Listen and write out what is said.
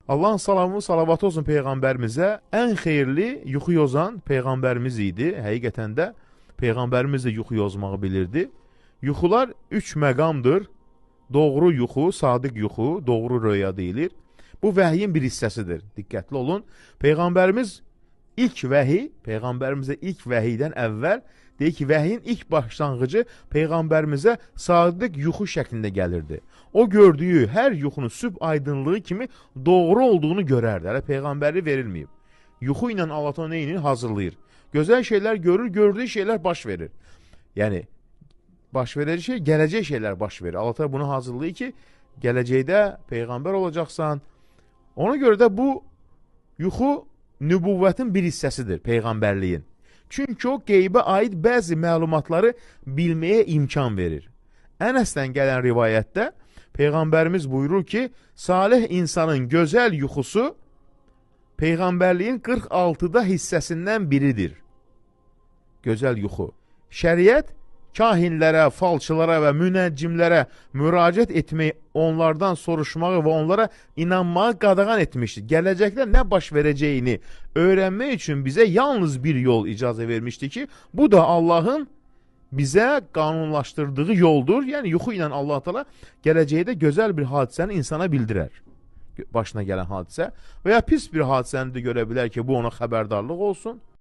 Allahın salamı, salavatı olsun Peyğəmbərimizə. Ən xeyirli yuxu yozan Peyğəmbərimiz idi. Həqiqətən də Peyğəmbərimiz də yuxu yozmağı bilirdi. Yuxular üç məqamdır. Doğru yuxu, sadiq yuxu, doğru röya deyilir. Bu vəhyin bir hissəsidir. Diqqətli olun. Peyğəmbərimiz ilk vəhi, Peyğəmbərimizə ilk vəhiydən əvvəl deyir ki, vəhyin ilk başlanğıcı Peyğəmbərimizə sadiq yuxu şəklində gəlirdi. O gördüyü hər yuxunun sübh aydınlığı kimi doğru olduğunu görərdi. Hələ Peyğəmbərlik verilməyib. Yuxu ilə Allah Teala neyini hazırlayır. Gözəl şeylər görür, gördüyü şeylər baş verir. Yəni, baş verəcək şey, gələcək şeylər baş verir. Allah Teala bunu hazırlayır ki, gələcəkdə Peyğəmbər olacaqsan. Ona görə də bu yuxu nübüvvətin bir hissəsidir, Peyğəmbərliyin. Çünki o qeybə aid bəzi məlumatları bilməyə imkan verir. Ənəsdən gələn rivayətdə Peyğəmbərimiz buyurur ki, salih insanın gözəl yuxusu Peyğəmbərliyin 46'da hissəsindən biridir. Gözəl yuxu. Şəriət kahinlərə, falçılara və münəccimlərə müraciət etməyi, onlardan soruşmağı və onlara inanmağı qadağan etmişdir. Gələcəkdə nə baş verəcəyini öyrənmək üçün bizə yalnız bir yol icazə vermişdi ki, bu da Allahın bizə qanunlaşdırdığı yoldur. Yəni, yuxu ilə Allah Teala gələcəkdə gözəl bir hadisəni insana bildirər. Başına gələn hadisə və ya pis bir hadisəni də görə bilər ki, bu ona xəbərdarlıq olsun.